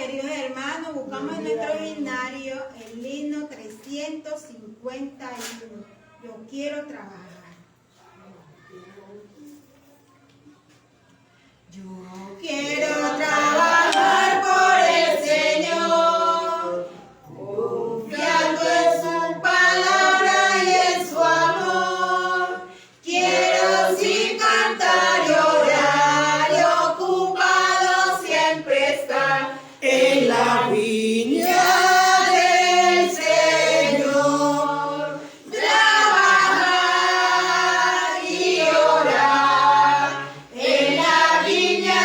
queridos hermanos, buscamos en nuestro binario el himno 351. Yo quiero trabajar. Yo quiero trabajar por el Señor, confiando en su palabra y en su amor. Quiero sin cantar y orar y ocupado siempre estar en la viña del Señor. Trabajar y orar en la viña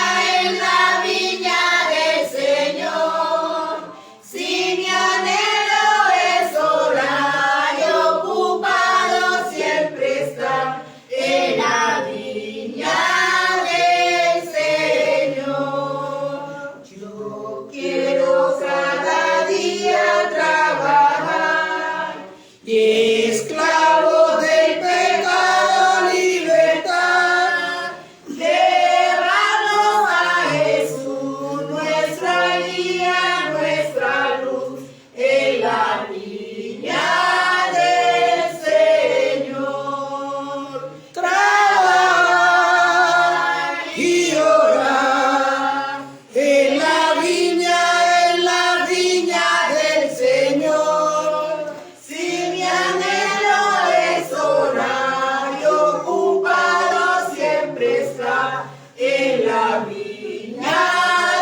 del Señor. Si mi anhelo es orar y ocupado siempre estar en la viña del Señor. Yo quiero cada día trabajar y esclavo del pecado libertad, llevarnos a Jesús, nuestra guía, nuestra luz, en la viña del Señor. Trabajar y orar en la viña del Señor. Si mi anhelo es orar y ocupado siempre está en la viña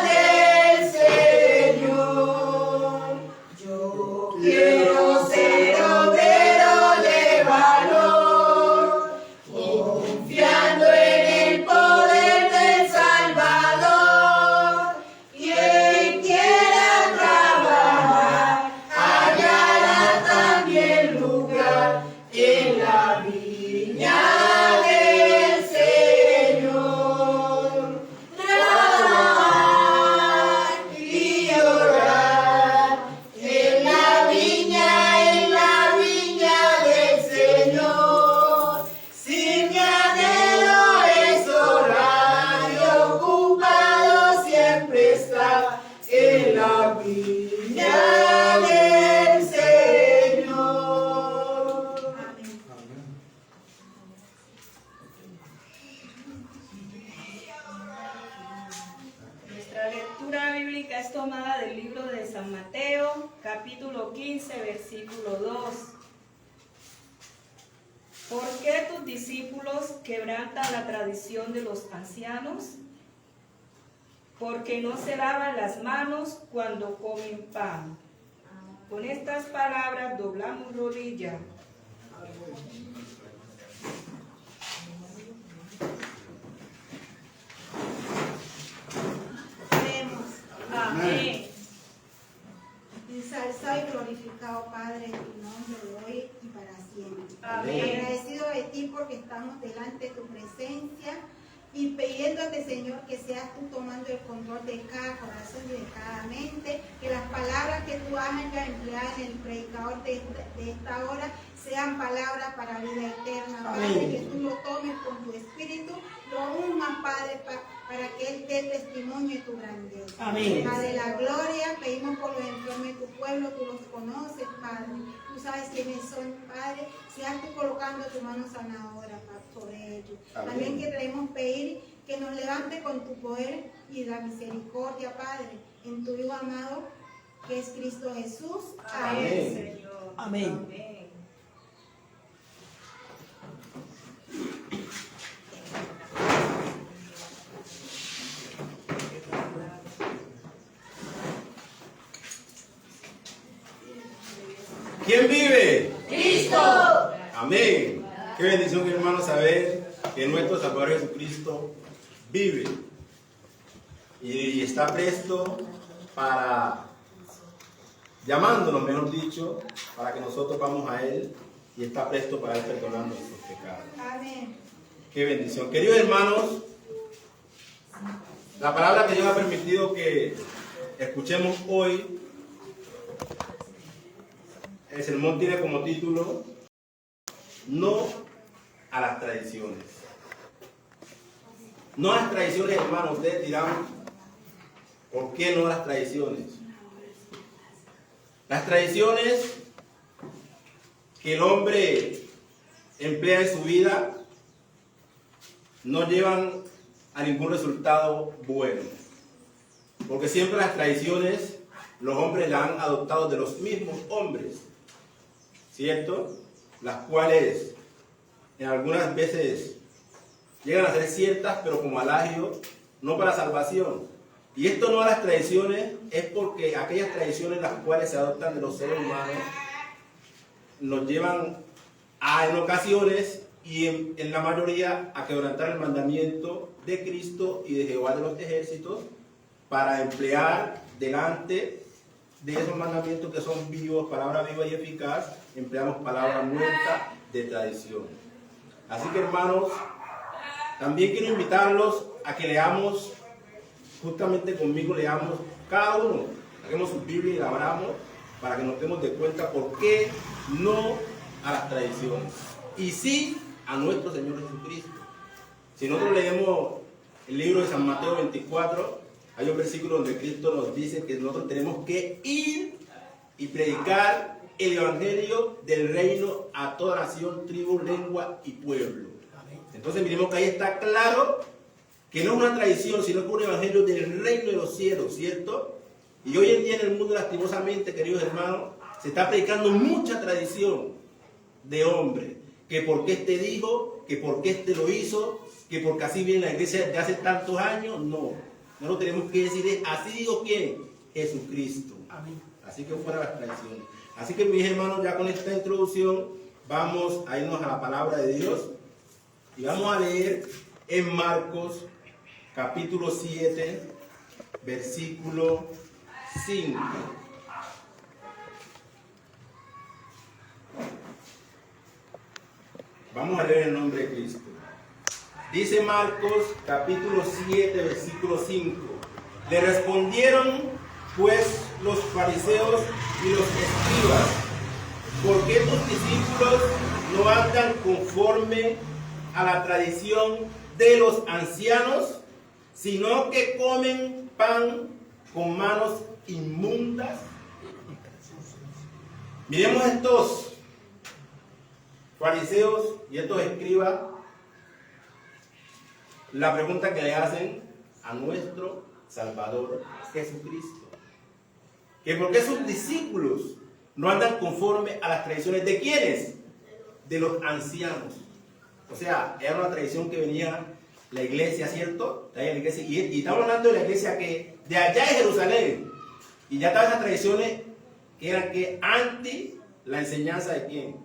del Señor. Yo quiero ser obrero de valor, confiando en el poder del Salvador. Quien quiera trabajar hallará también lugar en la viña del Señor. Trabajar y orar en la viña del Señor. Si mi anhelo es orar y ocupado siempre está en la viña del Señor. Amén. Nuestra lectura bíblica es tomada del libro de San Mateo, capítulo 15, versículo 2. ¿Por qué tus discípulos quebrantan la tradición de los ancianos? Porque no se lavan las manos cuando comen pan. Con estas palabras doblamos rodilla. Oremos. Amén. Ensalzado y glorificado, Padre, en tu nombre hoy y para siempre. Amén. Agradecido de ti porque estamos delante de tu presencia y pidiéndote, Señor, que seas tú tomando el control de cada corazón y de cada mente, que las palabras que tú hayas empleado en el predicador de esta hora sean palabras para vida eterna, Padre, que tú lo tomes con tu espíritu, lo unjas, Padre, para que él dé testimonio de tu grandeza. Amén. Padre de la gloria, pedimos por los enfermos de tu pueblo, tú los conoces, Padre, tú sabes quiénes son, Padre, seas tú colocando tu mano sanadora, Padre, sobre ellos. Amén. También queremos pedir que nos levante con tu poder y la misericordia, Padre, en tu Hijo amado, que es Cristo Jesús. Amén, Amén. Señor. Amén. Amén. ¿Quién vive? Cristo. Amén. Qué bendición, hermano, saber que nuestro Salvador Jesucristo vive y está presto para, llamándonos, mejor dicho, para que nosotros vamos a Él y está presto para ir perdonando nuestros pecados. Amén. Qué bendición. Queridos hermanos, la palabra que Dios ha permitido que escuchemos hoy, el sermón tiene como título No a las tradiciones. No a las tradiciones, hermanos. Ustedes dirán, ¿Por qué no las tradiciones? Las tradiciones que el hombre emplea en su vida no llevan a ningún resultado bueno. Porque siempre las tradiciones los hombres las han adoptado de los mismos hombres, ¿cierto? Las cuales en algunas veces llegan a ser ciertas, pero como alagio, no para salvación. Y esto no a las tradiciones es porque aquellas tradiciones las cuales se adoptan de los seres humanos nos llevan en ocasiones y en la mayoría a quebrantar el mandamiento de Cristo y de Jehová de los ejércitos para emplear delante de esos mandamientos que son vivos, palabra viva y eficaz, empleamos palabra muerta de tradición. Así que hermanos, también quiero invitarlos a que leamos, justamente conmigo leamos cada uno, saquemos su Biblia y la abramos para que nos demos de cuenta por qué no a las tradiciones y sí a nuestro Señor Jesucristo. Si nosotros leemos el libro de San Mateo 24, hay un versículo donde Cristo nos dice que nosotros tenemos que ir y predicar el evangelio del reino a toda nación, tribu, lengua y pueblo. Entonces miremos que ahí está claro que no es una tradición, sino que es un evangelio del reino de los cielos, ¿cierto? Y hoy en día en el mundo, lastimosamente, queridos hermanos, se está predicando mucha tradición de hombre, que porque este dijo, que porque este lo hizo, que porque así viene la iglesia de hace tantos años. No lo tenemos que decir, así digo quién, Jesucristo. Amén. Así que fuera las tradiciones. Así que mis hermanos, ya con esta introducción vamos a irnos a la palabra de Dios y vamos a leer en Marcos capítulo 7 versículo 5. Vamos a leer en el nombre de Cristo. Dice Marcos capítulo 7 versículo 5. Le respondieron pues los fariseos y los escribas: ¿por qué tus discípulos no andan conforme a la tradición de los ancianos, sino que comen pan con manos inmundas? Miremos estos fariseos y estos escribas la pregunta que le hacen a nuestro Salvador Jesucristo. Que por qué sus discípulos no andan conforme a las tradiciones de ¿quiénes? De los ancianos. O sea, era una tradición que venía la iglesia, ¿cierto? La iglesia, y estamos hablando de la iglesia que de allá de Jerusalén. Y ya estaban esas tradiciones que eran que anti la enseñanza de ¿quién?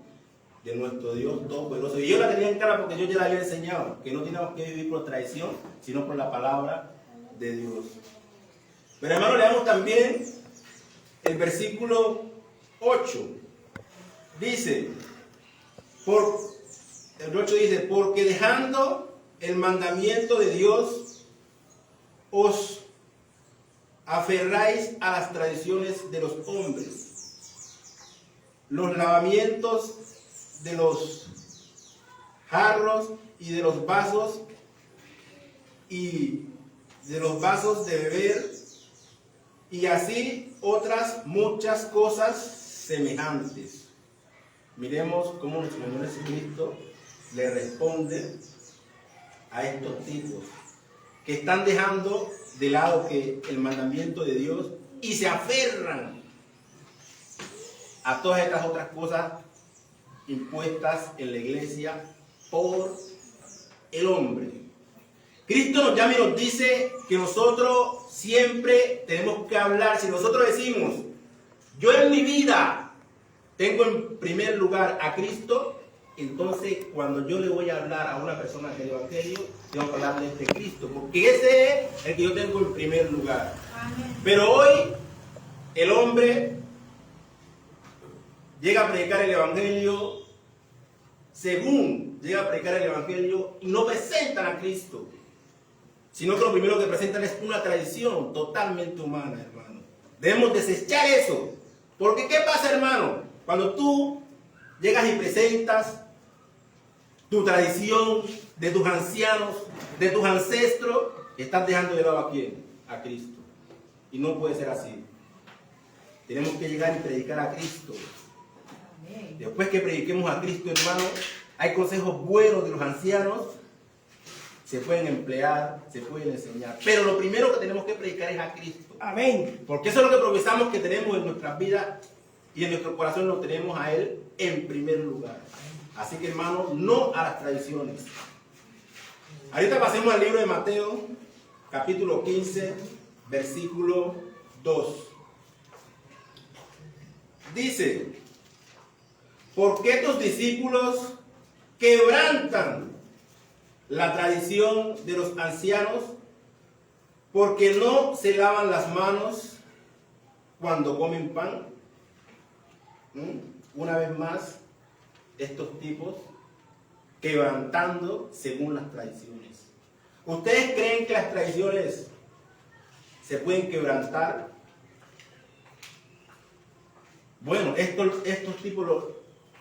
De nuestro Dios Todopoderoso. Y yo la tenía en cara porque yo ya la había enseñado, que no teníamos que vivir por tradición, sino por la palabra de Dios. Pero hermano, leamos también el versículo 8. Dice, el 8 dice, porque dejando el mandamiento de Dios, os aferráis a las tradiciones de los hombres, los lavamientos de los jarros y de los vasos de beber, y así otras muchas cosas semejantes. Miremos cómo nuestro Señor Jesucristo le responde a estos tipos que están dejando de lado que el mandamiento de Dios y se aferran a todas estas otras cosas impuestas en la iglesia por el hombre. Cristo nos llama y nos dice que nosotros siempre tenemos que hablar. Si nosotros decimos, yo en mi vida tengo en primer lugar a Cristo, entonces cuando yo le voy a hablar a una persona del Evangelio, tengo que hablarle de Cristo, porque ese es el que yo tengo en primer lugar. Amén. Pero hoy el hombre llega a predicar el Evangelio según llega a predicar el Evangelio y no presentan a Cristo, sino que lo primero que presentan es una tradición totalmente humana, hermano. Debemos desechar eso. Porque ¿qué pasa, hermano? Cuando tú llegas y presentas tu tradición de tus ancianos, de tus ancestros, estás dejando de lado a ¿quién? A Cristo. Y no puede ser así. Tenemos que llegar y predicar a Cristo. Después que prediquemos a Cristo, hermano, hay consejos buenos de los ancianos. Se pueden emplear, se pueden enseñar. Pero lo primero que tenemos que predicar es a Cristo. Amén. Porque eso es lo que profesamos que tenemos en nuestras vidas y en nuestro corazón lo tenemos a Él en primer lugar. Así que, hermano, no a las tradiciones. Ahorita pasemos al libro de Mateo, capítulo 15, versículo 2. Dice: ¿por qué tus discípulos quebrantan la tradición de los ancianos? Porque no se lavan las manos cuando comen pan. Una vez más, estos tipos quebrantando según las tradiciones. ¿Ustedes creen que las tradiciones se pueden quebrantar? Bueno, estos tipos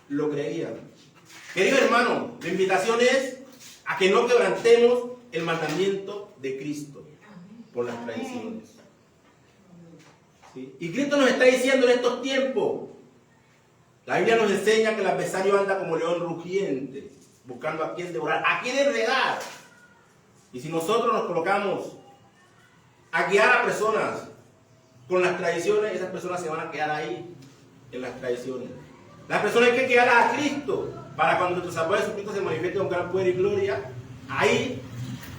lo creían. Queridos hermanos, la invitación es a que no quebrantemos el mandamiento de Cristo por las tradiciones. ¿Sí? Y Cristo nos está diciendo en estos tiempos, la Biblia nos enseña que el adversario anda como león rugiente, buscando a quien devorar, a quien enredar. Y si nosotros nos colocamos a guiar a personas con las tradiciones, esas personas se van a quedar ahí, en las tradiciones. Las personas hay que guiarlas a Cristo, para cuando nuestro Salvador Jesucristo se manifieste con gran poder y gloria, ahí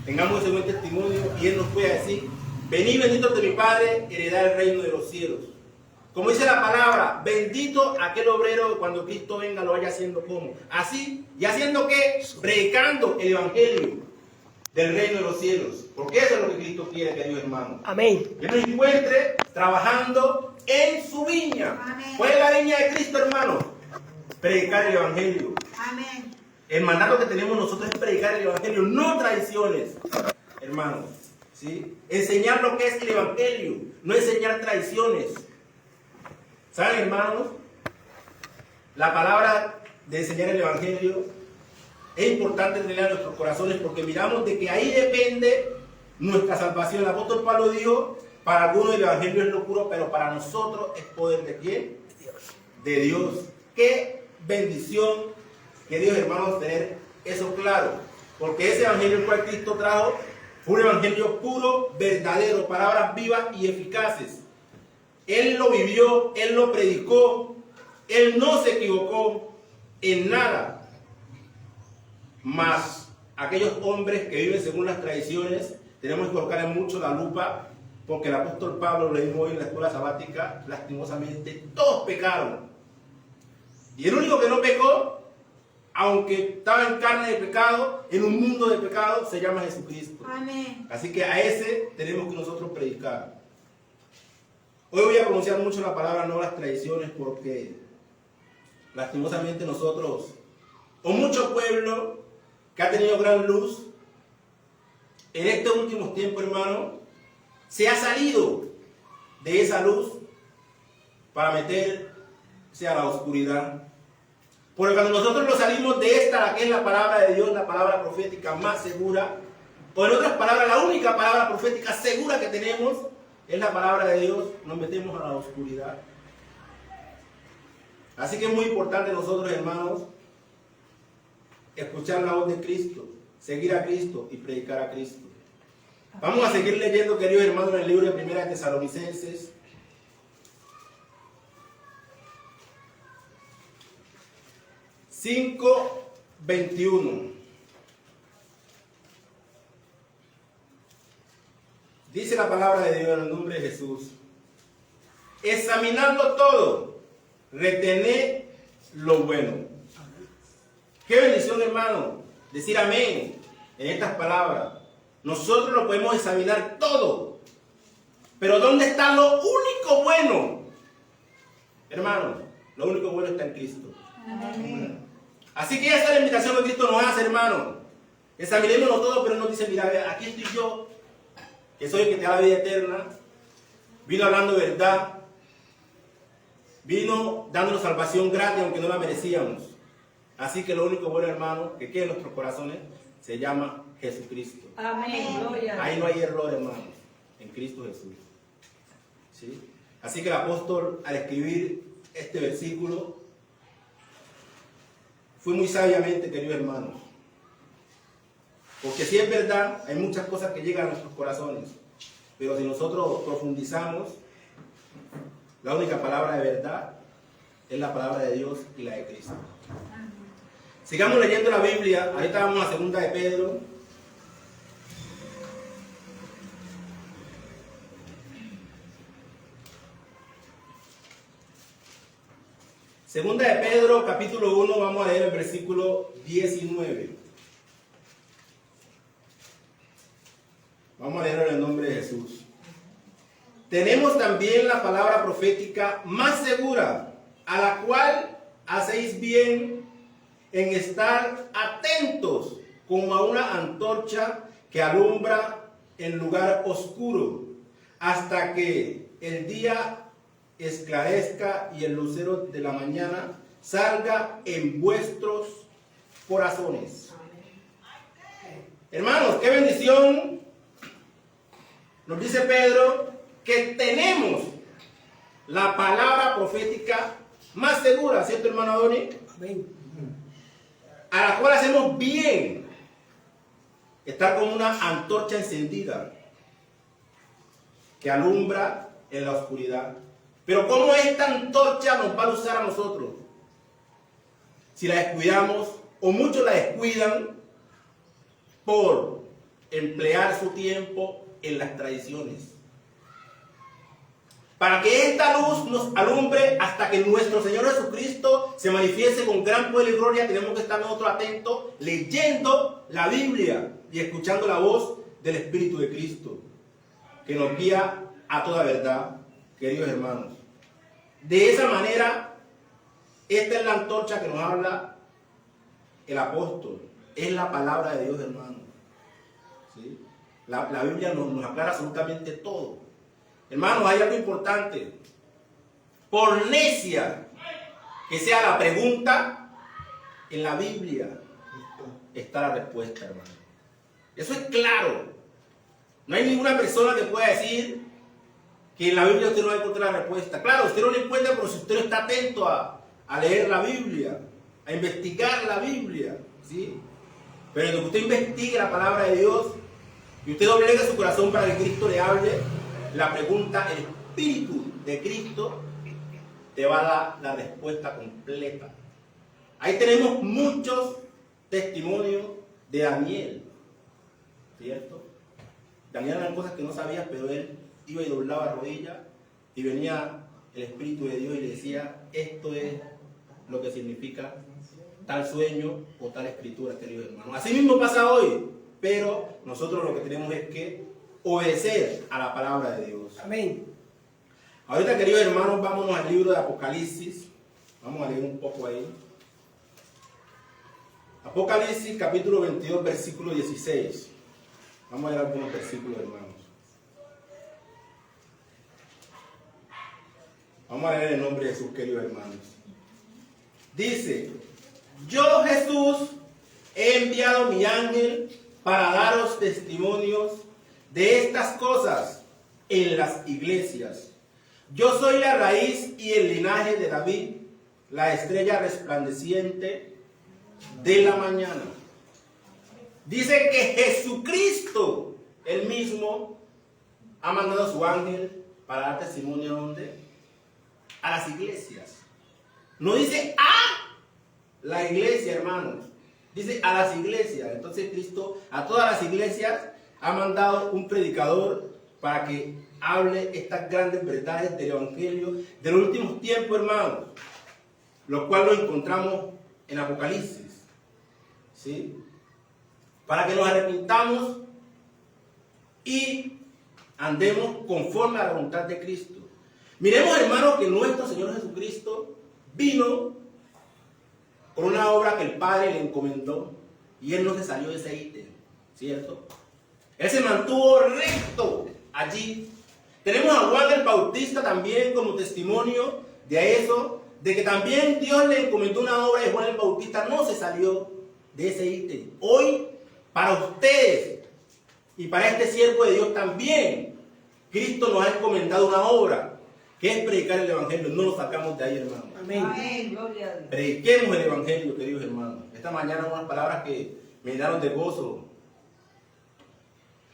tengamos ese buen testimonio y Él nos pueda decir: venid benditos de mi Padre, heredad el reino de los cielos. Como dice la palabra, bendito aquel obrero que cuando Cristo venga lo vaya haciendo como. Así, ¿y haciendo qué? Predicando el evangelio del reino de los cielos. Porque eso es lo que Cristo quiere, queridos hermanos. Amén. Que nos encuentre trabajando en su viña. Amén. ¿Cuál es la viña de Cristo, hermanos? Predicar el evangelio. Amén. El mandato que tenemos nosotros es predicar el evangelio, no tradiciones, hermanos. ¿Sí? Enseñar lo que es el evangelio, no enseñar tradiciones. ¿Saben, hermanos? La palabra de enseñar el evangelio es importante tenerla en nuestros corazones porque miramos de que ahí depende nuestra salvación. El apóstol Pablo dijo: para algunos el evangelio es locura, pero para nosotros es poder ¿de quién? De Dios. Qué bendición, queridos hermanos, tener eso claro. Porque ese evangelio el cual Cristo trajo fue un evangelio puro, verdadero, palabras vivas y eficaces. Él lo vivió, Él lo predicó, Él no se equivocó en nada. Mas aquellos hombres que viven según las tradiciones, tenemos que colocarle mucho la lupa, porque el apóstol Pablo, lo leímos hoy en la escuela sabática, lastimosamente todos pecaron. Y el único que no pecó, aunque estaba en carne de pecado, en un mundo de pecado, se llama Jesucristo. Amén. Así que a ese tenemos que nosotros predicar. Hoy voy a pronunciar mucho la palabra no a las tradiciones porque lastimosamente nosotros, o mucho pueblo que ha tenido gran luz, en estos últimos tiempos, hermano, se ha salido de esa luz para meterse a la oscuridad. Porque cuando nosotros nos salimos de esta, la que es la palabra de Dios, la palabra profética más segura, o en otras palabras, la única palabra profética segura que tenemos es la palabra de Dios, nos metemos a la oscuridad. Así que es muy importante nosotros, hermanos, escuchar la voz de Cristo, seguir a Cristo y predicar a Cristo. Vamos a seguir leyendo, queridos hermanos, en el libro de 1 Tesalonicenses. (5:21). Dice la palabra de Dios en el nombre de Jesús: examinando todo, retened lo bueno. Qué bendición, hermano, decir amén en estas palabras. Nosotros lo podemos examinar todo, pero ¿dónde está lo único bueno? Hermano, lo único bueno está en Cristo. Amén. Así que esa es la invitación que Cristo nos hace, hermano. Examinémonos todo, pero Él nos dice: mira, aquí estoy yo, que soy el que te da la vida eterna. Vino hablando verdad, vino dándonos salvación gratis, aunque no la merecíamos. Así que lo único bueno, hermano, que queda en nuestros corazones, se llama Jesucristo. Amén. Gloria. Ahí no hay error, hermano, en Cristo Jesús. ¿sí? Así que el apóstol, al escribir este versículo, fue muy sabiamente, queridos hermanos. Porque si es verdad, hay muchas cosas que llegan a nuestros corazones. Pero si nosotros profundizamos, la única palabra de verdad es la palabra de Dios y la de Cristo. Sigamos leyendo la Biblia. Ahorita vamos a 2 de Pedro. Segunda de Pedro, capítulo 1, vamos a leer el versículo 19. Vamos a leerlo en el nombre de Jesús. Tenemos también la palabra profética más segura, a la cual hacéis bien en estar atentos como a una antorcha que alumbra en lugar oscuro, hasta que el día esclarezca y el lucero de la mañana salga en vuestros corazones. Hermanos, qué bendición. Nos dice Pedro que tenemos la palabra profética más segura, ¿cierto, hermano Adoni? A la cual hacemos bien estar como una antorcha encendida que alumbra en la oscuridad. Pero ¿cómo esta antorcha nos va a usar a nosotros? Si la descuidamos, o muchos la descuidan por emplear su tiempo en las tradiciones. Para que esta luz nos alumbre hasta que nuestro Señor Jesucristo se manifieste con gran poder y gloria, tenemos que estar nosotros atentos, leyendo la Biblia y escuchando la voz del Espíritu de Cristo, que nos guía a toda verdad, queridos hermanos. De esa manera, esta es la antorcha que nos habla el apóstol. Es la palabra de Dios, hermanos. ¿Sí? La Biblia nos aclara absolutamente todo. Hermanos, hay algo importante. Por necia que sea la pregunta, en la Biblia está la respuesta, hermano. Eso es claro. No hay ninguna persona que pueda decir que en la Biblia usted no va a encontrar la respuesta. Claro, usted no la encuentra, pero si usted no está atento a leer la Biblia, a investigar la Biblia, ¿sí? Pero en lo que usted investigue la palabra de Dios y usted doblegue su corazón para que Cristo le hable, la pregunta, el Espíritu de Cristo te va a dar la respuesta completa. Ahí tenemos muchos testimonios de Daniel, ¿cierto? Daniel eran cosas que no sabía, pero él iba y doblaba rodillas y venía el Espíritu de Dios y le decía: esto es lo que significa tal sueño o tal escritura, queridos hermanos. Así mismo pasa hoy, pero nosotros lo que tenemos es que obedecer a la palabra de Dios. Amén. Ahorita, queridos hermanos, vámonos al libro de Apocalipsis. Vamos a leer un poco ahí. Apocalipsis capítulo 22, versículo 16. Vamos a leer algunos versículos, hermanos. Vamos a leer el nombre de Jesús, queridos hermanos. Dice: yo, Jesús, he enviado mi ángel para daros testimonios de estas cosas en las iglesias. Yo soy la raíz y el linaje de David, la estrella resplandeciente de la mañana. Dice que Jesucristo, él mismo, ha mandado a su ángel para dar testimonio a ¿dónde? A las iglesias. No dice a la iglesia, hermanos. Dice a las iglesias. Entonces Cristo a todas las iglesias ha mandado un predicador para que hable estas grandes verdades del evangelio de los últimos tiempos, hermanos, lo cual lo encontramos en Apocalipsis, ¿sí? Para que nos arrepintamos y andemos conforme a la voluntad de Cristo. Miremos, hermanos, que nuestro Señor Jesucristo vino con una obra que el Padre le encomendó y él no se salió de ese ítem, ¿cierto? Él se mantuvo recto allí. Tenemos a Juan el Bautista también como testimonio de eso, de que también Dios le encomendó una obra y Juan el Bautista no se salió de ese ítem. Hoy, para ustedes y para este siervo de Dios también, Cristo nos ha encomendado una obra, que es predicar el Evangelio. No lo sacamos de ahí, hermano. Amén. Gloria a Dios. Prediquemos el Evangelio, queridos hermanos. Esta mañana unas palabras que me llenaron de gozo.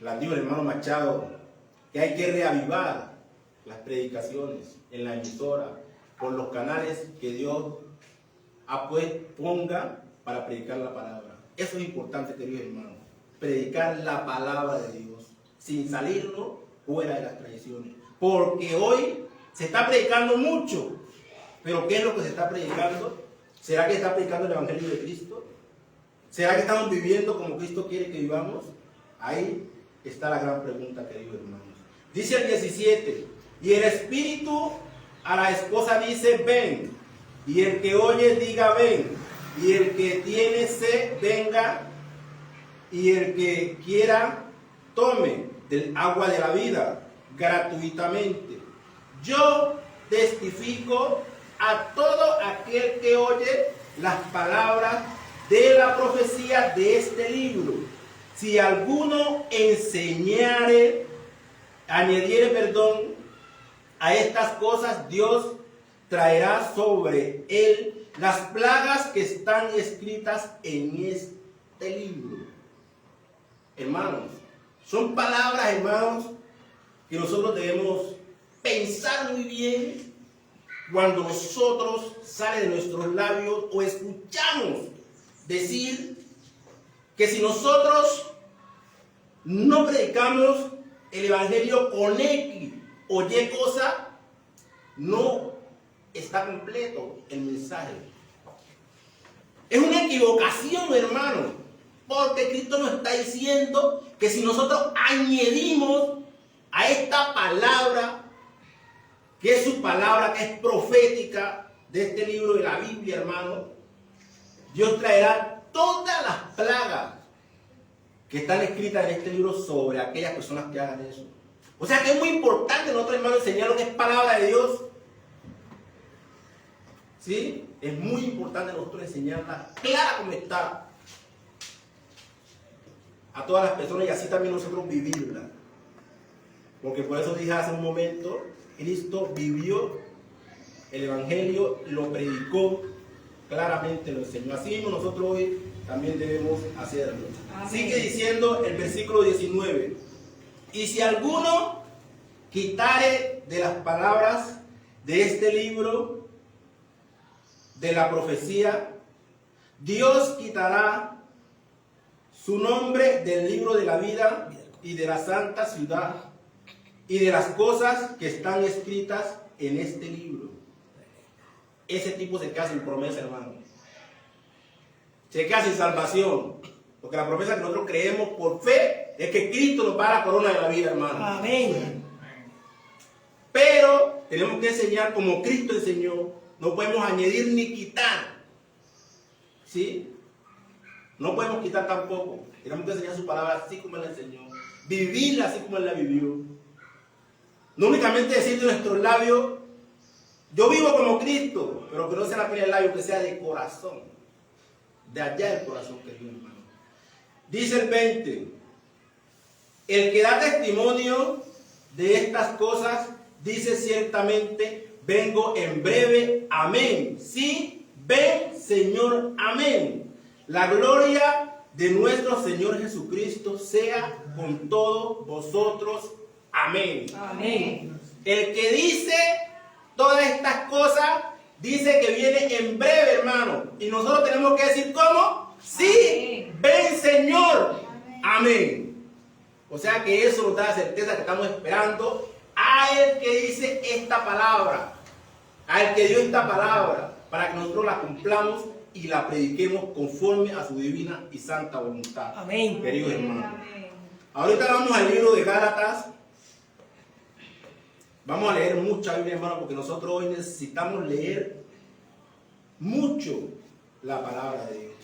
Las dijo el hermano Machado, que hay que reavivar las predicaciones en la emisora, por los canales que Dios ponga para predicar la palabra. Eso es importante, queridos hermanos. Predicar la palabra de Dios, sin salirnos fuera de las tradiciones. Porque hoy se está predicando mucho. Pero ¿qué es lo que se está predicando? ¿Será que se está predicando el Evangelio de Cristo? ¿Será que estamos viviendo como Cristo quiere que vivamos? Ahí está la gran pregunta, queridos hermanos. Dice el 17, y el Espíritu a la esposa dice, ven. Y el que oye diga, ven. Y el que tiene sed, venga. Y el que quiera, tome del agua de la vida gratuitamente. Yo testifico a todo aquel que oye las palabras de la profecía de este libro. Si alguno añadiere a estas cosas, Dios traerá sobre él las plagas que están escritas en este libro. Hermanos, son palabras, hermanos, que nosotros debemos pensar muy bien cuando nosotros sale de nuestros labios o escuchamos decir que si nosotros no predicamos el Evangelio con X o Y cosa, no está completo el mensaje. Es una equivocación, hermano, porque Cristo nos está diciendo que si nosotros añadimos a esta palabra, que es su palabra, que es profética de este libro de la Biblia, hermano, Dios traerá todas las plagas que están escritas en este libro sobre aquellas personas que hagan eso. O sea que es muy importante nosotros, hermanos, enseñar lo que es palabra de Dios. ¿Sí? Es muy importante nosotros enseñarla clara como está a todas las personas y así también nosotros vivirla. Porque por eso dije hace un momento, Cristo vivió el Evangelio, lo predicó, claramente lo enseñó. Así mismo nosotros hoy también debemos hacerlo. Amén. Sigue diciendo el versículo 19. Y si alguno quitare de las palabras de este libro, de la profecía, Dios quitará su nombre del libro de la vida y de la santa ciudad y de las cosas que están escritas en este libro. Ese tipo se queda sin promesa, hermano. Se queda sin salvación. Porque la promesa que nosotros creemos por fe es que Cristo nos va a dar la corona de la vida, hermano. Amén. Pero tenemos que enseñar como Cristo enseñó. No podemos añadir ni quitar. ¿Sí? No podemos quitar tampoco. Tenemos que enseñar su palabra así como Él la enseñó. Vivirla así como Él la vivió. No únicamente decir de nuestros labios, yo vivo como Cristo, pero que no sea la piel del labio, que sea de corazón. De allá del corazón, querido hermano. Dice el 20. El que da testimonio de estas cosas, dice ciertamente, vengo en breve, amén. Sí, ven, Señor, amén. La gloria de nuestro Señor Jesucristo sea con todos vosotros, amén. Amén. El que dice todas estas cosas, dice que viene en breve, hermano. Y nosotros tenemos que decir, ¿cómo? Sí, amén. Ven, Señor, amén. O sea que eso nos da la certeza que estamos esperando a el que dice esta palabra, al que dio esta palabra, para que nosotros la cumplamos y la prediquemos conforme a su divina y santa voluntad. Amén. Queridos hermanos. Amén. Ahorita vamos al libro de Gálatas. Vamos a leer mucha Biblia, hermano, porque nosotros hoy necesitamos leer mucho la palabra de Dios.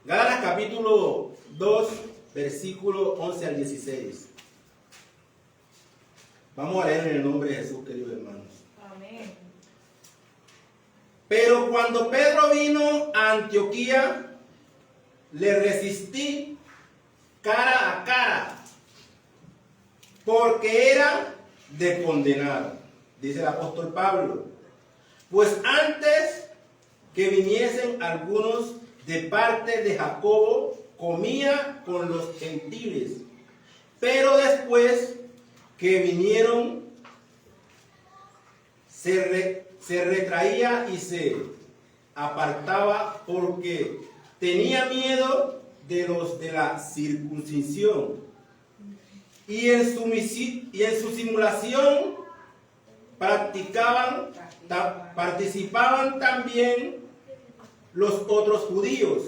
Gálatas capítulo 2, versículo 11 al 16. Vamos a leer en el nombre de Jesús, queridos hermanos. Amén. Pero cuando Pedro vino a Antioquía, le resistí cara a cara porque era de condenar, dice el apóstol Pablo. Pues antes que viniesen algunos de parte de Jacobo, comía con los gentiles, pero después que vinieron, se retraía y se apartaba porque tenía miedo de los de la circuncisión. Y en su simulación participaban también los otros judíos,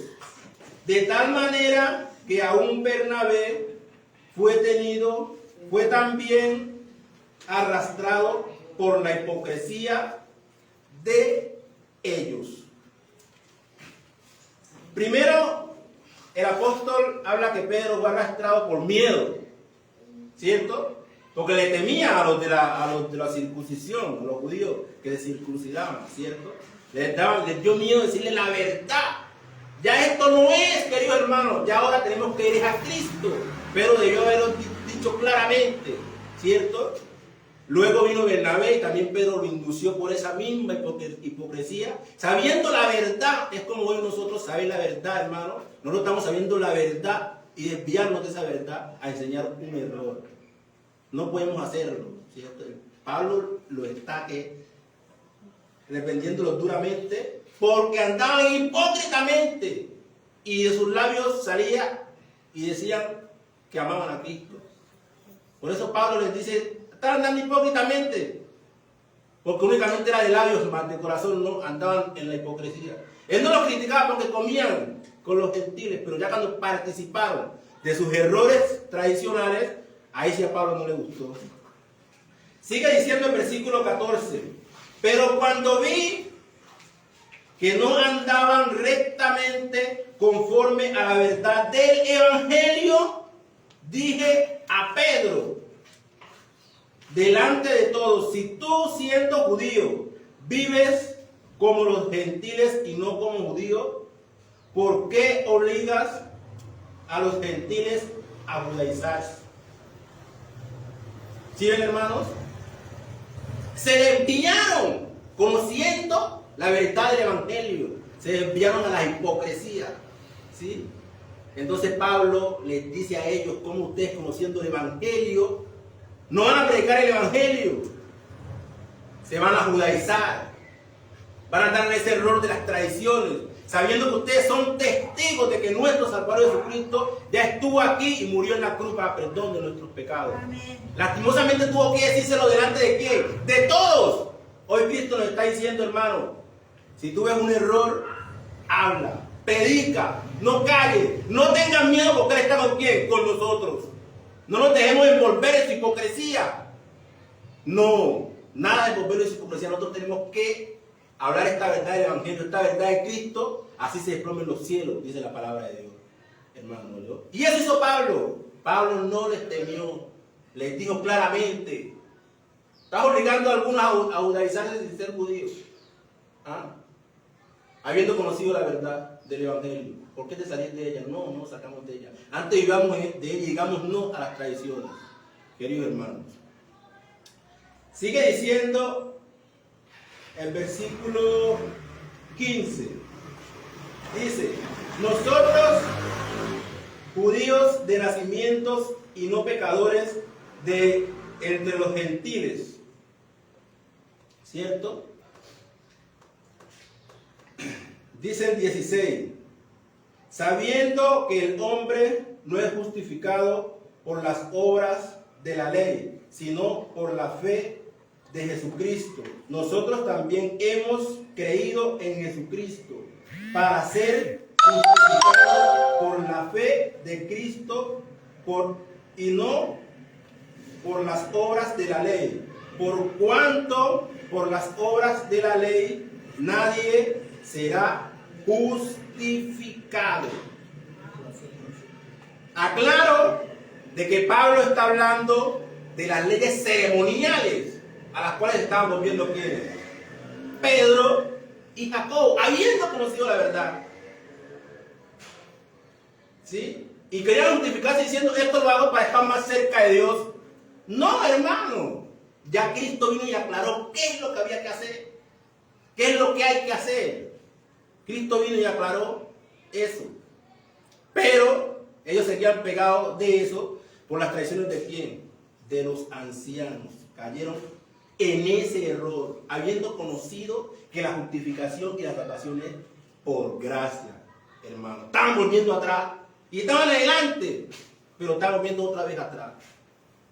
de tal manera que aún Bernabé fue también arrastrado por la hipocresía de ellos. Primero, el apóstol habla que Pedro fue arrastrado por miedo, ¿cierto? Porque le temía a los de la circuncisión, a los judíos que se circuncidaban, ¿cierto? Les dio miedo decirle la verdad. Ya esto no es, queridos hermanos, ya ahora tenemos que ir a Cristo. Pero debió haberlo dicho claramente, ¿cierto? Luego vino Bernabé y también Pedro lo indució por esa misma hipocresía. Sabiendo la verdad, es como hoy nosotros sabemos la verdad, hermano. Nosotros estamos sabiendo la verdad y desviarnos de esa verdad a enseñar un error. No podemos hacerlo, ¿cierto? Pablo lo está reprendiéndolo duramente porque andaban hipócritamente y de sus labios salía y decían que amaban a Cristo. Por eso Pablo les dice, están andando hipócritamente, porque únicamente era de labios, más de corazón no, andaban en la hipocresía. Él no los criticaba porque comían con los gentiles, pero ya cuando participaron de sus errores tradicionales, ahí sí a Pablo no le gustó. Sigue diciendo el versículo 14, pero cuando vi que no andaban rectamente conforme a la verdad del evangelio, dije a Pedro, delante de todos, si tú siendo judío vives como los gentiles y no como judío, ¿por qué obligas a los gentiles a judaizarse? ¿Sí ven, hermanos? Se desviaron conociendo la verdad del evangelio, se desviaron a la hipocresía, ¿sí? Entonces Pablo les dice a ellos, como ustedes conociendo el evangelio no van a predicar el evangelio, se van a judaizar, van a andar en ese error de las tradiciones, sabiendo que ustedes son testigos de que nuestro Salvador Jesucristo ya estuvo aquí y murió en la cruz para perdón de nuestros pecados. Amén. Lastimosamente tuvo que decírselo delante de ¿quién? De todos. Hoy Cristo nos está diciendo, hermano, si tú ves un error, habla, predica, no calles, no tengas miedo porque Él está con ¿quién? Con nosotros. No nos dejemos envolver en su hipocresía. No, nada de envolver en su hipocresía. Nosotros tenemos que hablar esta verdad del evangelio, esta verdad de Cristo, así se desplomen los cielos, dice la palabra de Dios, hermano. ¿No? Y eso hizo Pablo. Pablo no les temió, les dijo claramente. ¿Estás obligando a algunos a judaizarse sin ser judíos? ¿Ah? Habiendo conocido la verdad del evangelio, ¿por qué te salís de ella? No, no sacamos de ella. Antes vivamos de ella y digamos no a las tradiciones, queridos hermanos. Sigue diciendo el versículo 15. Dice, nosotros, judíos de nacimientos y no pecadores de entre los gentiles, ¿cierto? Dice el 16, sabiendo que el hombre no es justificado por las obras de la ley, sino por la fe de Jesucristo. Nosotros también hemos creído en Jesucristo para ser justificados por la fe de Cristo y no por las obras de la ley. Por cuanto por las obras de la ley nadie será justificado. Aclaro de que Pablo está hablando de las leyes ceremoniales a las cuales estaban volviendo quienes, Pedro y Jacobo, habiendo conocido la verdad, ¿sí? Y querían justificarse diciendo, esto lo hago para estar más cerca de Dios. No, hermano. Ya Cristo vino y aclaró qué es lo que había que hacer. ¿Qué es lo que hay que hacer? Cristo vino y aclaró eso. Pero ellos se quedan pegados de eso por las tradiciones de quién? De los ancianos. Cayeron en ese error, habiendo conocido que la justificación y la salvación es por gracia, hermano. Estaban volviendo atrás y estaban adelante, pero estaban volviendo otra vez atrás.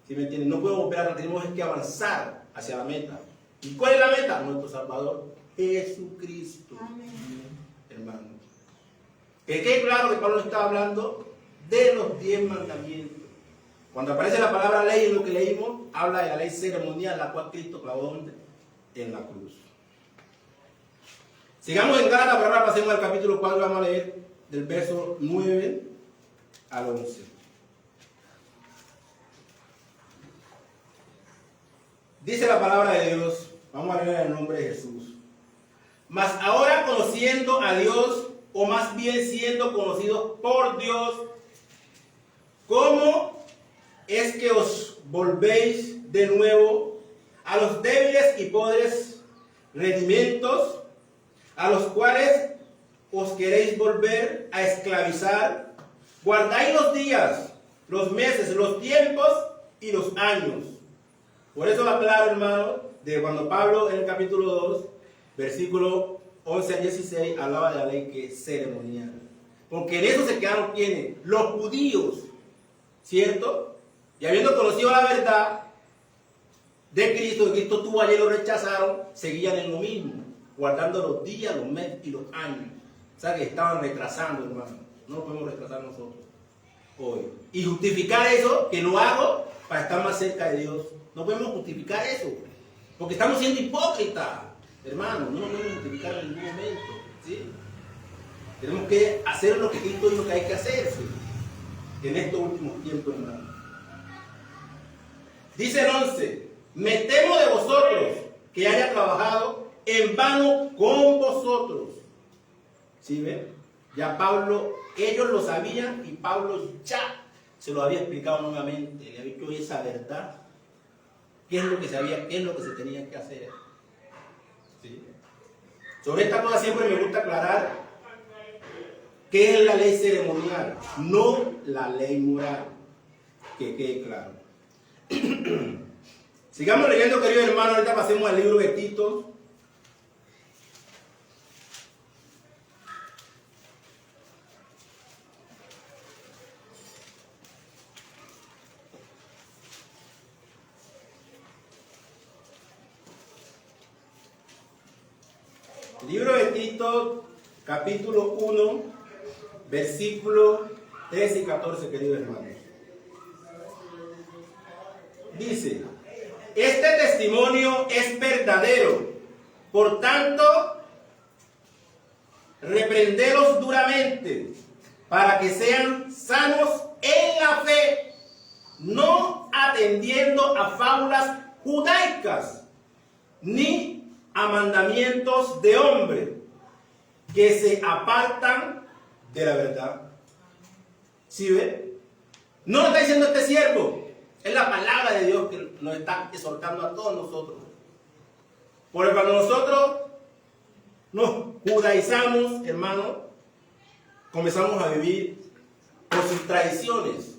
¿Sí me entienden? No podemos volver atrás, tenemos que avanzar hacia la meta. ¿Y cuál es la meta? Nuestro Salvador, Jesucristo. Amén. Hermano. Que quede claro que Pablo está hablando de los 10 mandamientos. Cuando aparece la palabra ley en lo que leímos, habla de la ley ceremonial, la cual Cristo clavó ¿dónde? En la cruz. Sigamos en Gálatas, pero ahora pasemos al capítulo 4, vamos a leer del verso 9 al 11. Dice la palabra de Dios, vamos a leer en el nombre de Jesús. Mas ahora conociendo a Dios, o más bien siendo conocidos por Dios, ¿cómo es que os volvéis de nuevo a los débiles y pobres rudimentos, a los cuales os queréis volver a esclavizar? Guardáis los días, los meses, los tiempos y los años. Por eso aclaro, hermano, de cuando Pablo en el capítulo 2, versículo 11 a 16, hablaba de la ley que es ceremonial. Porque en eso se quedaron quienes, los judíos, ¿cierto? Y habiendo conocido la verdad de Cristo, que Cristo tuvo ayer, lo rechazaron, seguían en lo mismo, guardando los días, los meses y los años. O sea que estaban retrasando, hermano. No lo podemos retrasar nosotros hoy. Y justificar eso, que lo hago para estar más cerca de Dios. No podemos justificar eso, porque estamos siendo hipócritas, hermano. No lo podemos justificar en ningún momento, ¿sí? Tenemos que hacer lo que Cristo dijo que hay que hacer, ¿sí? En estos últimos tiempos, hermano. Dice el 11, me temo de vosotros que haya trabajado en vano con vosotros. ¿Sí ven? Ya Pablo, ellos lo sabían y Pablo ya se lo había explicado nuevamente, le había dicho esa verdad, qué es lo que se había, qué es lo que se tenía que hacer. ¿Sí? Sobre esta cosa siempre me gusta aclarar qué es la ley ceremonial, no la ley moral, que quede claro. Sigamos leyendo, queridos hermanos. Ahorita pasemos al libro de Tito. Libro de Tito, capítulo 1, versículos 13 y 14, queridos hermanos. Dice, este testimonio es verdadero, por tanto, reprenderos duramente, para que sean sanos en la fe, no atendiendo a fábulas judaicas, ni a mandamientos de hombre, que se apartan de la verdad. ¿Sí ve? No lo está diciendo este siervo. Es la palabra de Dios que nos está exhortando a todos nosotros. Porque cuando nosotros nos judaizamos, hermano, comenzamos a vivir por sus tradiciones,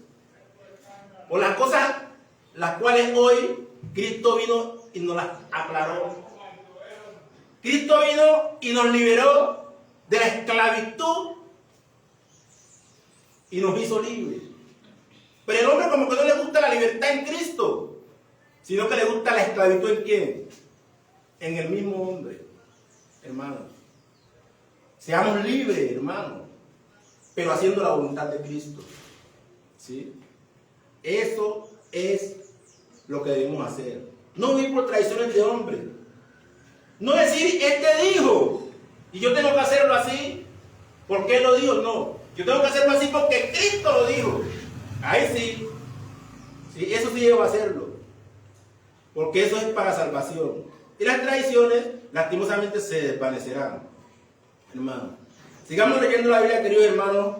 por las cosas las cuales hoy Cristo vino y nos las aclaró. Cristo vino y nos liberó de la esclavitud y nos hizo libres. Pero el hombre como que no le gusta la libertad en Cristo, sino que le gusta la esclavitud ¿en quién? En el mismo hombre, hermanos. Seamos libres, hermanos, pero haciendo la voluntad de Cristo. ¿Sí? Eso es lo que debemos hacer. No vivir por tradiciones de hombre. No decir, este dijo, y yo tengo que hacerlo así, porque él lo dijo. No, yo tengo que hacerlo así porque Cristo lo dijo. Ahí sí, sí, eso sí debo hacerlo, porque eso es para salvación. Y las tradiciones, lastimosamente, se desvanecerán, hermano. Sigamos leyendo la Biblia, queridos hermanos,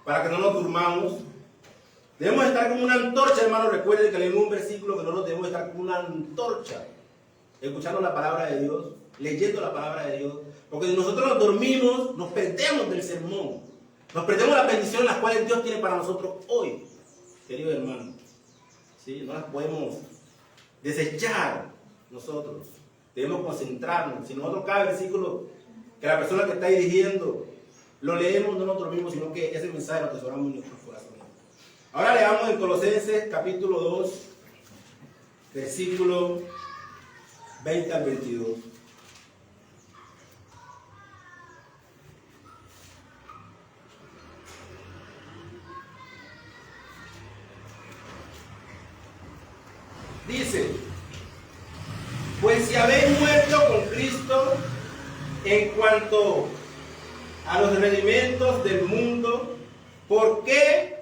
para que no nos durmamos. Debemos estar como una antorcha, hermano. Recuerden que leímos un versículo que nosotros debemos estar como una antorcha, escuchando la palabra de Dios, leyendo la palabra de Dios. Porque si nosotros nos dormimos, nos perdemos del sermón. Nos perdemos las bendiciones las cuales Dios tiene para nosotros hoy, queridos hermanos. ¿Sí? No las podemos desechar nosotros. Debemos concentrarnos. Si nosotros cada versículo que la persona que está dirigiendo lo leemos, no nos dormimos, sino que ese mensaje lo atesoramos en nuestros corazones. Ahora leamos en Colosenses capítulo 2, versículo 20 al 22. Dice: pues si habéis muerto con Cristo en cuanto a los rudimentos del mundo, ¿por qué,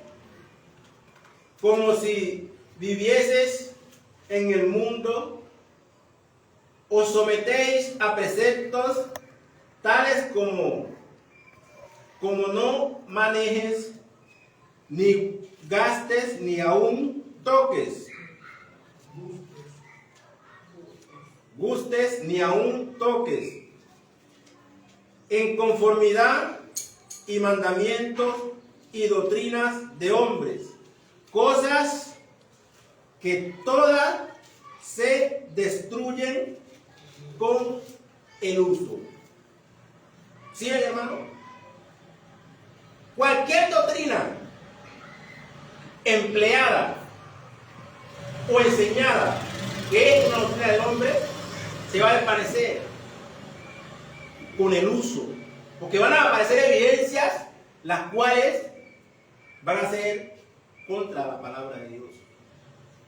como si vivieses en el mundo, os sometéis a preceptos tales como no manejes, ni gastes, ni aún toques? Gustes ni aún toques, en conformidad y mandamientos y doctrinas de hombres, cosas que todas se destruyen con el uso. ¿Sí, hermano? Cualquier doctrina empleada o enseñada que es una doctrina del hombre se va a desvanecer con el uso, porque van a aparecer evidencias las cuales van a ser contra la palabra de Dios.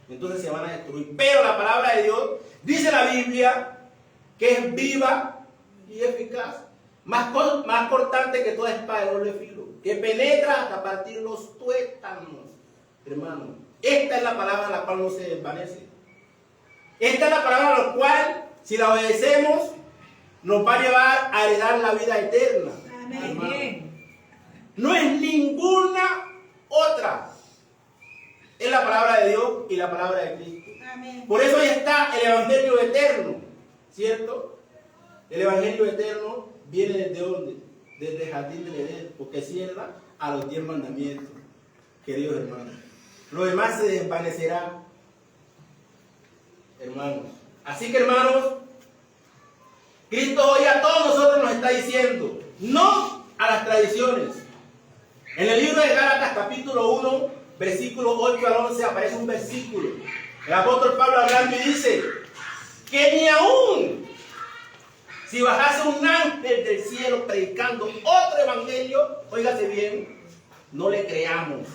Entonces se van a destruir. Pero la palabra de Dios, dice la Biblia, que es viva y eficaz, más cortante que toda espada de doble filo, que penetra hasta partir los tuétanos. Hermano, esta es la palabra la cual no se desvanece. Esta es la palabra la cual, si la obedecemos, nos va a llevar a heredar la vida eterna. Amén. No es ninguna otra. Es la palabra de Dios y la palabra de Cristo. Amén. Por eso ahí está el Evangelio eterno, ¿cierto? El Evangelio eterno viene ¿desde dónde? Desde el jardín del Edén, porque cierra a los 10 mandamientos, queridos hermanos. Lo demás se desvanecerá, hermanos. Así que, hermanos, Cristo hoy a todos nosotros nos está diciendo, no a las tradiciones. En el libro de Gálatas, capítulo 1, versículo 8 al 11, aparece un versículo. El apóstol Pablo hablando y dice que ni aún si bajase un ángel del cielo predicando otro evangelio, óigase bien, no le creamos.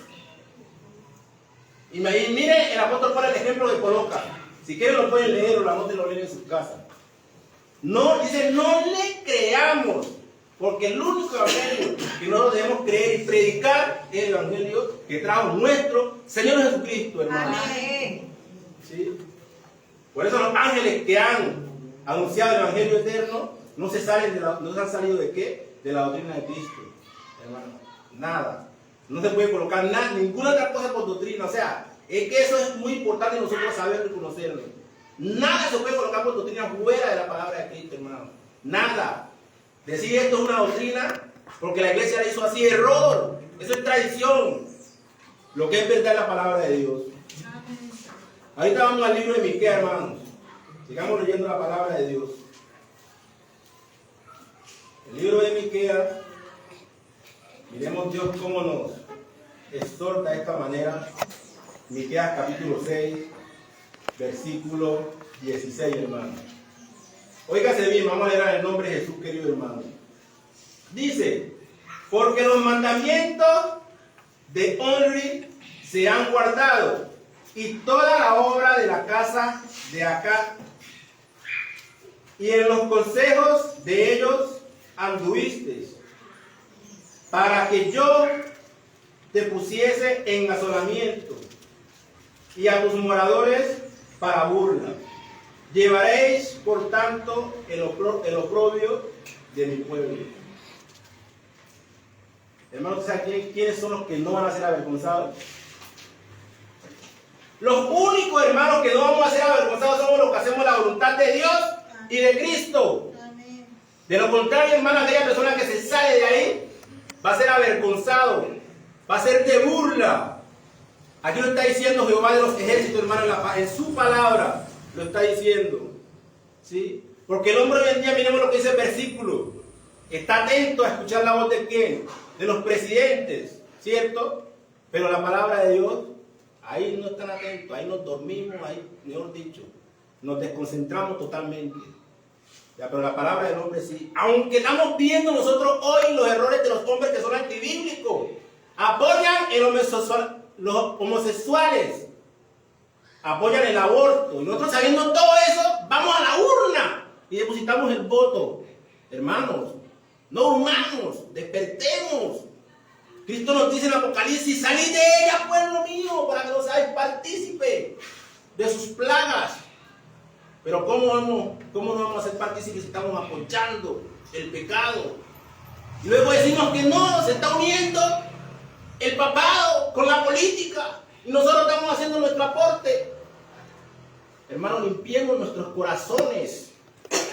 Y mire, el apóstol pone el ejemplo que coloca. Si quieren lo pueden leer o la noten lo leen en su casa. No, dice, no le creamos, porque el único evangelio que nosotros debemos creer y predicar es el evangelio que trajo nuestro Señor Jesucristo, hermano. Amén. ¿Sí? Por eso los ángeles que han anunciado el evangelio eterno no se han salido de qué? De la doctrina de Cristo, hermano. Nada. No se puede colocar nada, ninguna otra cosa por doctrina. O sea, es que eso es muy importante nosotros saber reconocerlo. Nada se puede colocar por doctrina fuera de la palabra de Cristo, hermano. Nada. Decir esto es una doctrina porque la iglesia la hizo así, error. Eso es tradición. Lo que es verdad es la palabra de Dios. Ahorita vamos al libro de Miqueas, hermanos. Sigamos leyendo la palabra de Dios. El libro de Miqueas. Miremos Dios cómo nos exhorta de esta manera. Miqueas capítulo 6, versículo 16, hermano. Óigase bien, vamos a leer en el nombre de Jesús, querido hermano. Dice, porque los mandamientos de Onri se han guardado, y toda la obra de la casa de Acá, y en los consejos de ellos anduviste, para que yo te pusiese en asolamiento, y a tus moradores para burla. Llevaréis, por tanto, el oprobio de mi pueblo. Hermanos, ¿saben quiénes son los que no van a ser avergonzados? Los únicos hermanos que no vamos a ser avergonzados somos los que hacemos la voluntad de Dios y de Cristo. Amén. De lo contrario, hermano, aquella persona que se sale de ahí va a ser avergonzado, va a ser de burla. Aquí lo está diciendo Jehová de los ejércitos, hermano, en su palabra lo está diciendo. ¿Sí? Porque el hombre hoy en día, miremos lo que dice el versículo, está atento a escuchar la voz de quién, de los presidentes, ¿cierto? Pero la palabra de Dios, ahí no están atentos, ahí nos dormimos, ahí, mejor dicho, nos desconcentramos totalmente. Ya, pero la palabra del hombre sí. Aunque estamos viendo nosotros hoy los errores de los hombres que son antibíblicos, apoyan los homosexuales, apoyan el aborto. Y nosotros sabiendo todo eso, vamos a la urna y depositamos el voto. Hermanos, no humanos, despertemos. Cristo nos dice en Apocalipsis, salid de ella, pueblo mío, para que no seáis partícipe de sus plagas. Pero ¿cómo no vamos a ser partícipes si estamos apoyando el pecado? Y luego decimos que no, se está uniendo el papado con la política y nosotros estamos haciendo nuestro aporte. Hermanos, limpiemos nuestros corazones,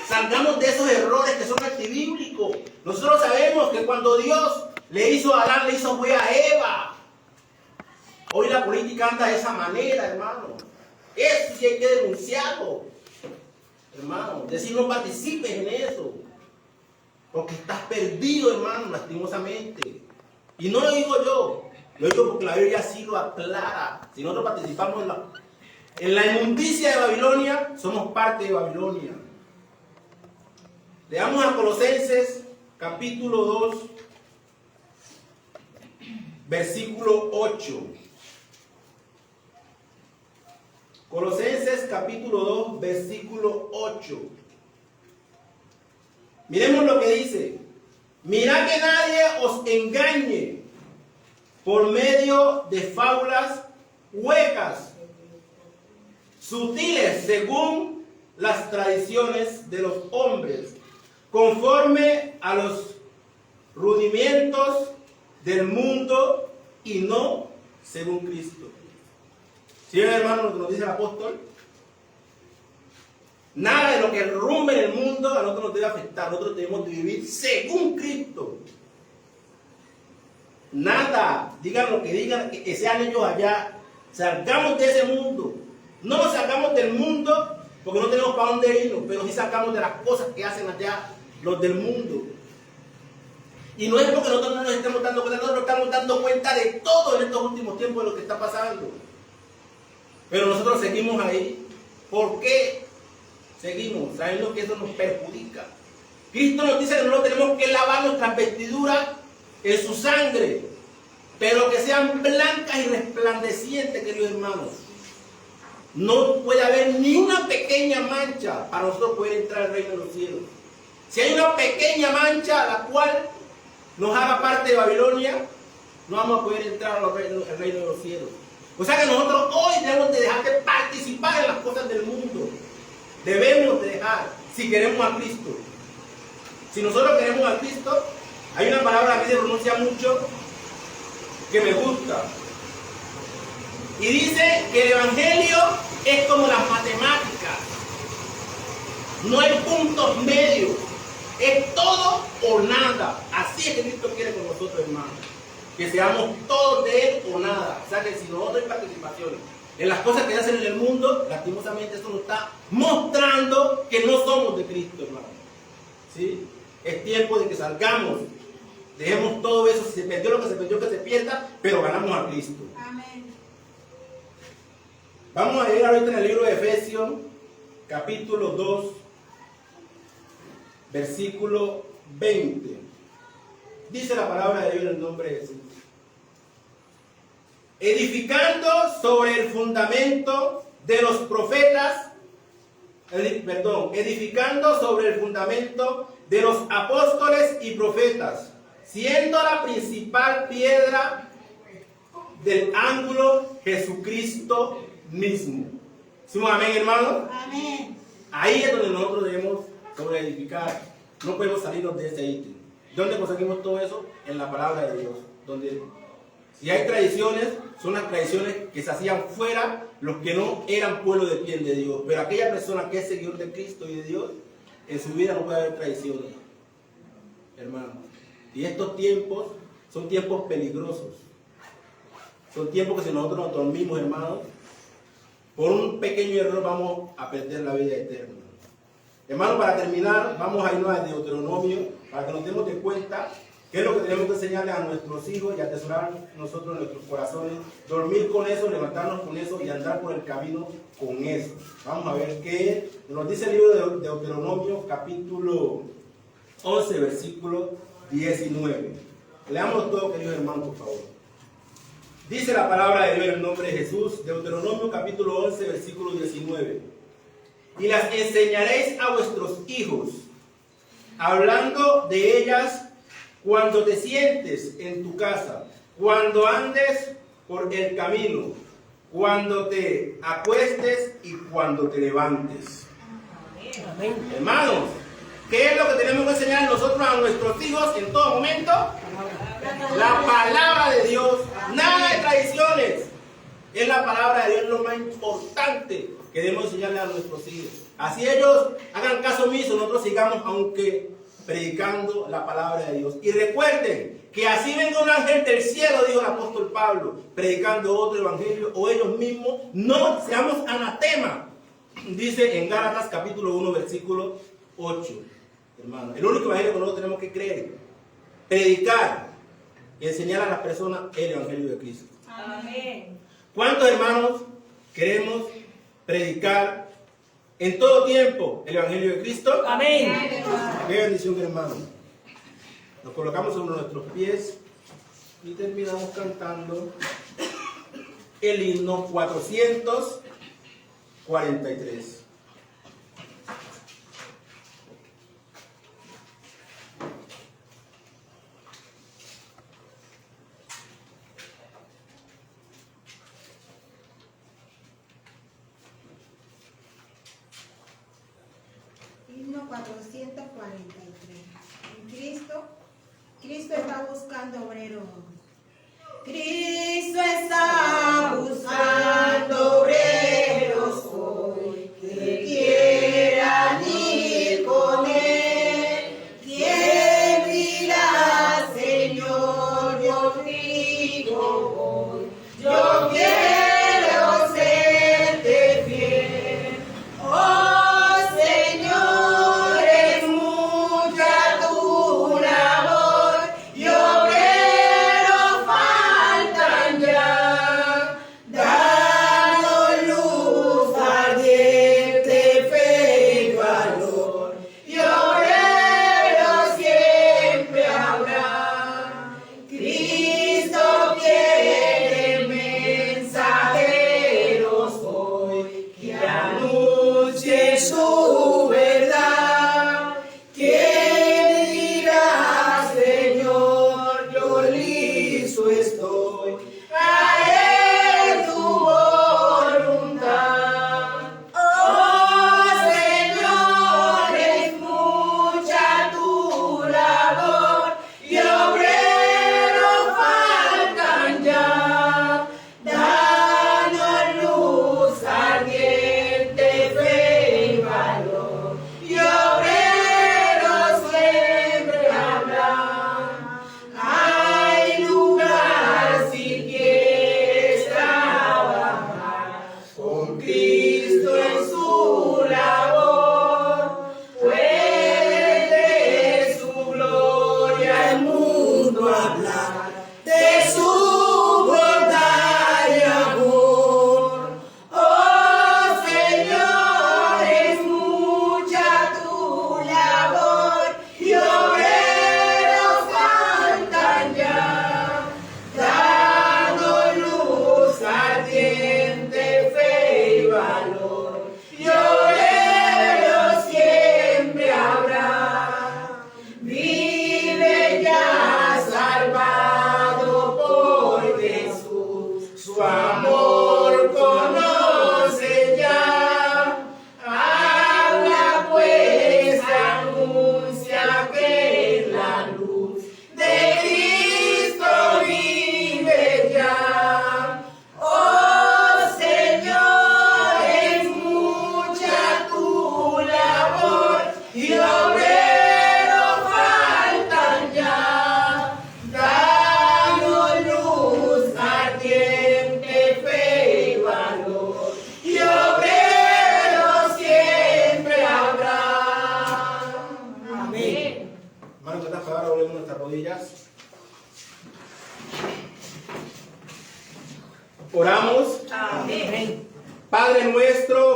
salgamos de esos errores que son antibíblicos. Nosotros sabemos que cuando Dios le hizo a Adán, le hizo fue a Eva. Hoy la política anda de esa manera, hermano. Eso sí hay que denunciarlo, hermano. Decir no participes en eso, porque estás perdido, hermano, lastimosamente. Y no lo digo yo, lo digo porque la Biblia así lo aclara. Si nosotros participamos en la inmundicia de Babilonia, somos parte de Babilonia. Leamos a Colosenses capítulo 2, versículo 8. Colosenses capítulo 2, versículo 8. Miremos lo que dice. Mirad que nadie os engañe por medio de fábulas huecas, sutiles según las tradiciones de los hombres, conforme a los rudimientos del mundo y no según Cristo. ¿Sí ven, hermano, lo que nos dice el apóstol? Nada de lo que rumbe en el mundo a nosotros nos debe afectar. Nosotros debemos de vivir según Cristo. Nada, digan lo que digan, que sean ellos allá. Salgamos de ese mundo. No nos salgamos del mundo porque no tenemos para dónde irnos, pero sí sacamos de las cosas que hacen allá los del mundo. Y no es porque nosotros no nos estemos dando cuenta, nosotros nos estamos dando cuenta de todo en estos últimos tiempos de lo que está pasando. Pero nosotros seguimos ahí. ¿Por qué? Seguimos sabiendo que eso nos perjudica. Cristo nos dice que nosotros tenemos que lavar nuestras vestiduras en su sangre, pero que sean blancas y resplandecientes, queridos hermanos. No puede haber ni una pequeña mancha para nosotros poder entrar al reino de los cielos. Si hay una pequeña mancha a la cual nos haga parte de Babilonia, no vamos a poder entrar al reino de los cielos. O sea que nosotros hoy debemos de dejar de participar en las cosas del mundo. Debemos de dejar, si queremos a Cristo. Si nosotros queremos a Cristo, hay una palabra que se pronuncia mucho que me gusta. Y dice que el Evangelio es como las matemáticas. No hay puntos medios. Es todo o nada. Así es que Cristo quiere con nosotros, hermanos. Que seamos todos de Él o nada. O sea que si nosotros hay participación en las cosas que hacen en el mundo, lastimosamente esto nos está mostrando que no somos de Cristo, hermano. ¿Sí? Es tiempo de que salgamos, dejemos todo eso. Si se perdió lo que se perdió, que se pierda, pero ganamos a Cristo. Amén. Vamos a llegar ahorita en el libro de Efesios, capítulo 2, versículo 20. Dice la palabra de Dios en el nombre de Jesús. Edificando sobre el fundamento de los profetas, edificando sobre el fundamento de los apóstoles y profetas, siendo la principal piedra del ángulo Jesucristo mismo. ¿Decimos amén, hermano? Amén. Ahí es donde nosotros debemos sobre edificar. No podemos salirnos de ese ítem. ¿Dónde conseguimos todo eso? En la palabra de Dios. Donde Si hay tradiciones, son las tradiciones que se hacían fuera, los que no eran pueblo de piel de Dios. Pero aquella persona que es seguidor de Cristo y de Dios, en su vida no puede haber traiciones, hermano. Y estos tiempos son tiempos peligrosos. Son tiempos que si nosotros nos dormimos, hermanos, por un pequeño error vamos a perder la vida eterna. Hermano, para terminar, vamos a irnos al Deuteronomio para que nos demos de cuenta qué es lo que tenemos que enseñarle a nuestros hijos y atesorar nosotros en nuestros corazones, dormir con eso, levantarnos con eso y andar por el camino con eso. Vamos a ver qué nos dice el libro de Deuteronomio, capítulo 11, versículo 19. Leamos todo, queridos hermanos, por favor. Dice la palabra de Dios en el nombre de Jesús, Deuteronomio capítulo 11, versículo 19. Y las enseñaréis a vuestros hijos, hablando de ellas cuando te sientes en tu casa, cuando andes por el camino, cuando te acuestes y cuando te levantes. Amén. Hermanos, ¿qué es lo que tenemos que enseñar nosotros a nuestros hijos en todo momento? La palabra de Dios, nada de tradiciones. Es la palabra de Dios lo más importante que debemos enseñarle a nuestros hijos. Así ellos hagan caso omiso, nosotros sigamos aunque predicando la palabra de Dios. Y recuerden que así venga un ángel del cielo, dijo el apóstol Pablo, predicando otro evangelio, o ellos mismos, no seamos anatema. Dice en Gálatas capítulo 1, versículo 8. Hermano, el único evangelio que nosotros tenemos que creer, predicar y enseñar a las personas el evangelio de Cristo. Amén. ¿Cuántos hermanos queremos predicar en todo tiempo el evangelio de Cristo? Amén. Qué bendición, hermano. Nos colocamos sobre nuestros pies y terminamos cantando el himno 443. Himno 443. En Cristo está buscando obreros. Cristo está buscando obreros hoy que quieran ir con Él. ¿Quién dirá, Señor, yo digo hoy, yo quiero serte fiel? Oh Señor, es mucha tu labor y obreros faltan ya.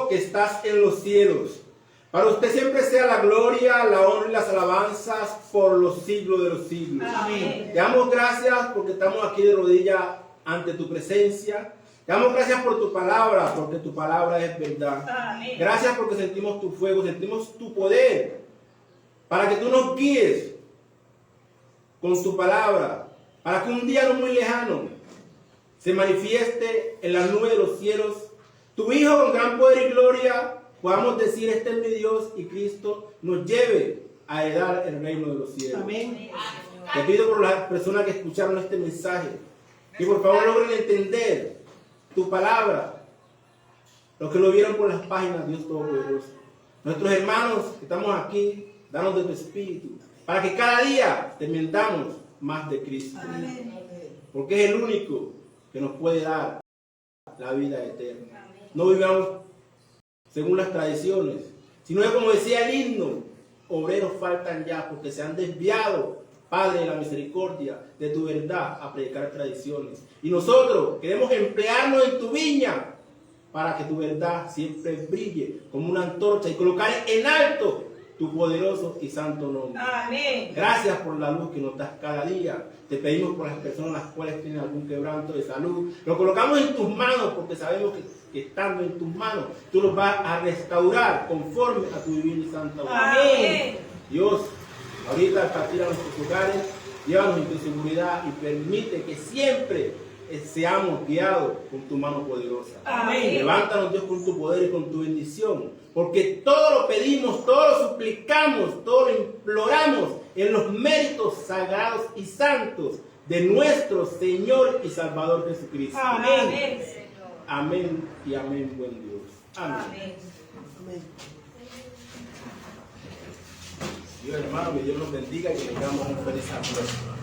nuestro que estás en los cielos. Para usted siempre sea la gloria, la honra y las alabanzas por los siglos de los siglos. Amén. Te damos gracias porque estamos aquí de rodillas ante tu presencia. Te damos gracias por tu palabra, porque tu palabra es verdad. Amén. Gracias porque sentimos tu fuego, sentimos tu poder, para que tú nos guíes con tu palabra, para que un día no muy lejano se manifieste en la nube de los cielos tu Hijo con gran poder y gloria, podamos decir: este es mi Dios, y Cristo nos lleve a heredar el reino de los cielos. Amén. Te pido por las personas que escucharon este mensaje, que por favor logren entender tu palabra, los que lo vieron por las páginas, Dios Todopoderoso. Nuestros hermanos que estamos aquí, danos de tu espíritu, para que cada día te entendamos más de Cristo. Amén. Porque es el único que nos puede dar la vida eterna. No vivamos según las tradiciones, sino que, como decía el himno, obreros faltan ya porque se han desviado, Padre de la misericordia, de tu verdad, a predicar tradiciones. Y nosotros queremos emplearnos en tu viña para que tu verdad siempre brille como una antorcha y colocar en alto tu poderoso y santo nombre. Amén. Gracias por la luz que nos das cada día. Te pedimos por las personas las cuales tienen algún quebranto de salud. Lo colocamos en tus manos porque sabemos que estando en tus manos tú los vas a restaurar conforme a tu divina y santa voluntad. Amén. Dios, ahorita al partir a nuestros hogares, llévanos en tu seguridad y permite que siempre seamos guiados con tu mano poderosa. Amén. Levántanos, Dios, con tu poder y con tu bendición, porque todo lo pedimos, todo lo suplicamos, todo lo imploramos en los méritos sagrados y santos de nuestro Señor y Salvador Jesucristo. Amén. Amén y amén, buen Dios. Amén. Amén. Amén. Dios, hermano, que Dios nos bendiga y que tengamos un feliz año.